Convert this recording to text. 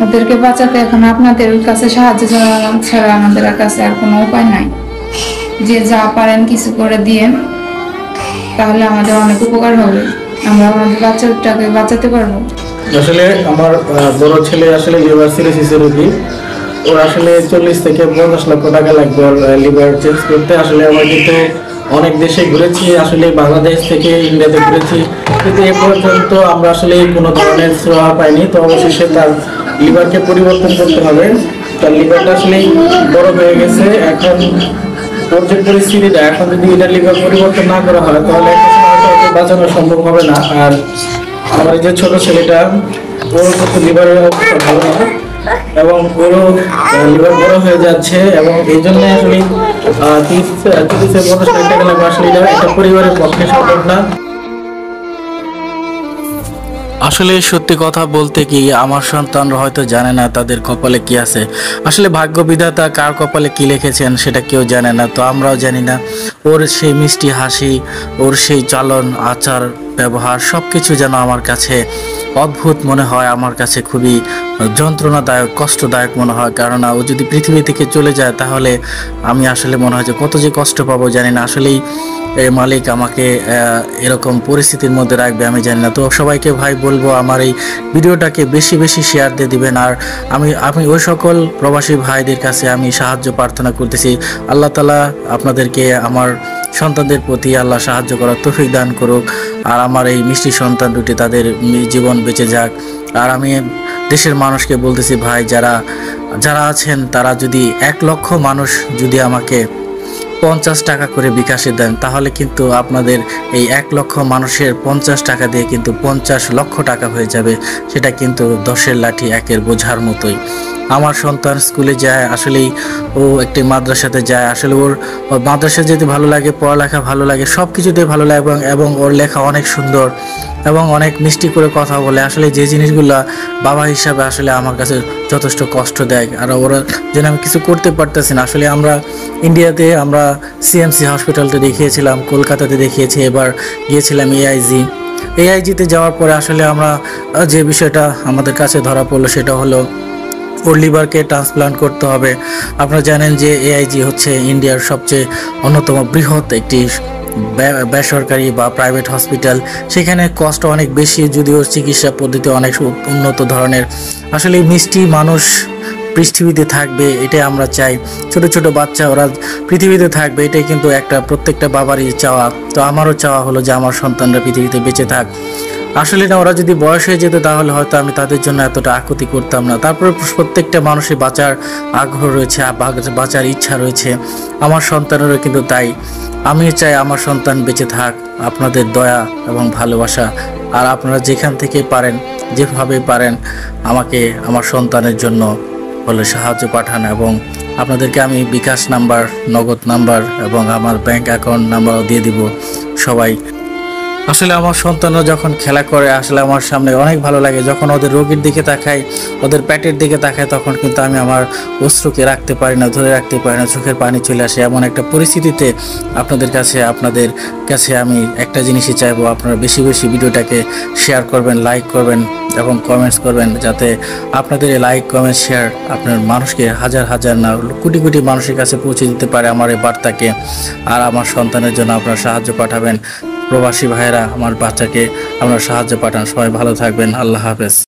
ওদেরকে বাঁচাতে এখন আপনাদের কাছে সাহায্য ছাড়া আমাদের কাছে আর কোনো উপায় নাই। যে যা পারেন কিছু করে দিয়েন, তাহলে আমাদের অনেক উপকার হবে, আমরা আমাদের বাচ্চাটাকে বাঁচাতে পারবো। আসলে আমার বড় ছেলে আসলে লিভার সিরোসিস রোগী। ওর আসলে 40 থেকে 50 লক্ষ টাকা লাগবে ওর লিভার চেঞ্জ করতে। আসলে আমরা কিন্তু অনেক দেশে ঘুরেছি, আসলে বাংলাদেশ থেকে ইন্ডিয়াতে ঘুরেছি, কিন্তু এ পর্যন্ত আমরা আসলে কোনো ধরনের সেবা পাইনি। তো অবশেষে তার লিভারকে পরিবর্তন করতে হবে। তার লিভারটা আসলে বড় হয়ে গেছে। এখন ওর যে পরিস্থিতিটা, এখন যদি এটা লিভার পরিবর্তন না করা হয় তাহলে একটা সময় তো ওকে বাঁচানো সম্ভব হবে না। আর আমার এই যে ছোট ছেলেটা, ওর কিন্তু লিভারের অবস্থা ভালো না এবং ওরও লিভার বড় হয়ে যাচ্ছে, এবং এই জন্য আসলে 30-50 লাখ টাকা লাগবে। আসলে এটা একটা পরিবারের পক্ষে সম্ভব না। আসলে সত্যি কথা বলতে কি, আমার সন্তানরা হয়তো জানে না তাদের কপালে কি আছে। আসলে ভাগ্য বিধাতা কার কপালে কি লিখেছেন সেটা কেউ জানে না, তো আমরাও জানি না। ওর সেই মিষ্টি হাসি, ওর সেই চলন আচার ব্যবহার সব কিছু যেন আমার কাছে অদ্ভুত মনে হয়, আমার কাছে খুবই যন্ত্রণাদায়ক কষ্টদায়ক মনে হয়। কারণ ও যদি পৃথিবী থেকে চলে যায় তাহলে আমি আসলে মনে হয় যে কত যে কষ্ট পাবো জানি না। আসলেই মালিক আমাকে এরকম পরিস্থিতির মধ্যে রাখবে আমি জানি না। তো সবাইকে ভাই বলবো আমার এই ভিডিওটাকে বেশি বেশি শেয়ার দিয়ে দিবেন। আর আমি ওই সকল প্রবাসী ভাইদের কাছে আমি সাহায্য প্রার্থনা করতেছি। আল্লাহ তাআলা আপনাদেরকে আমার সন্তানদের প্রতি আল্লাহ সাহায্য করার তৌফিক দান করুক, আর আমার এই মিষ্টি সন্তান দুটি তাদের জীবন বেঁচে যাক। আর আমি দেশের মানুষকে বলতেছি ভাই, যারা আছেন তারা যদি 1 লক্ষ মানুষ যদি আমাকে 50 টাকা করে বিকাশে দেন, তাহলে কিন্তু আপনাদের এই 1 লক্ষ মানুষের 50 টাকা দিয়ে কিন্তু 50 লক্ষ টাকা হয়ে যাবে। সেটা কিন্তু 10-এর লাঠি 1-এর বোঝার মতোই। আমার সন্তান স্কুলে যায়, আসলেই ও একটি মাদ্রাসাতে যায়। আসলে ওর মাদ্রাসা যেতে ভালো লাগে, পড়ালেখা ভালো লাগে, সব কিছুতে ভালো লাগে, এবং ওর লেখা অনেক সুন্দর এবং অনেক মিষ্টি করে কথা বলে। আসলে যে জিনিসগুলো বাবা হিসাবে আসলে আমার কাছে যথেষ্ট কষ্ট দেয়, আর ওরা যেন আমি কিছু করতে পারতেছি না। আসলে আমরা ইন্ডিয়াতে আমরা সিএমসি হসপিটালতে দেখিয়েছিলাম, কলকাতাতে দেখিয়েছি, এবার গিয়েছিলাম এআইজিতে যাওয়ার পরে আসলে আমরা যে বিষয়টা আমাদের কাছে ধরা পড়লো সেটা হলো ওর লিভারকে ট্রান্সপ্লান্ট করতে হবে। আপনারা জানেন যে এআইজি হচ্ছে ইন্ডিয়ার সবচেয়ে অন্যতম বৃহৎ একটি বেসরকারি বা প্রাইভেট হসপিটাল। সেখানে কষ্ট অনেক বেশি, যদিও চিকিৎসা পদ্ধতি অনেক উন্নত ধরনের। আসলে মিষ্টি মানুষ পৃথিবীতে থাকবে এটাই আমরা চাই। ছোট ছোট বাচ্চা ওরা পৃথিবীতে থাকবে, এটাই কিন্তু প্রত্যেকটা বাবারই চাওয়া। তো আমারও চাওয়া হলো যে আমার সন্তানরা পৃথিবীতে বেঁচে থাক। আসলে না, ওরা যদি বয়স হয়ে যেত তাহলে হয়তো আমি তাদের জন্য এতটা আকুতি করতাম না। তারপরে প্রত্যেকটা মানুষের বাঁচার আগ্রহ রয়েছে, বাঁচার ইচ্ছা রয়েছে। আমার সন্তানেরও কিন্তু তাই। আমি চাই আমার সন্তান বেঁচে থাক, আপনাদের দয়া এবং ভালোবাসা। আর আপনারা যেখান থেকে পারেন, যেভাবে পারেন, আমাকে আমার সন্তানের জন্য বলে সাহায্য পাঠান, এবং আপনাদেরকে আমি বিকাশ নাম্বার, নগদ নাম্বার এবং আমার ব্যাংক অ্যাকাউন্ট নাম্বারও দিয়ে দিব। সবাই আসলে আমার সন্তানরা যখন খেলা করে আসলে আমার সামনে অনেক ভালো লাগে। যখন ওদের রোগীর দিকে তাকাই, ওদের পেটের দিকে তাকাই, তখন কিন্তু আমি আমার অশ্রুকে রাখতে পারি না, ধরে রাখতে পারি না, চোখের পানি চলে আসে। এমন একটা পরিস্থিতিতে আপনাদের কাছে আমি একটা জিনিসই চাইবো, আপনারা বেশি বেশি ভিডিওটাকে শেয়ার করবেন, লাইক করবেন এবং কমেন্টস করবেন, যাতে আপনাদের এই লাইক কমেন্ট শেয়ার আপনার মানুষকে হাজার হাজার না কোটি কোটি মানুষের কাছে পৌঁছে দিতে পারে আমার এই বার্তাকে। আর আমার সন্তানের জন্য আপনারা সাহায্য পাঠাবেন। প্রবাসী ভাইয়েরা, আমার বাচ্চাকে আপনারা সাহায্য পাঠান। সবাই ভালো থাকবেন। আল্লাহ হাফেজ।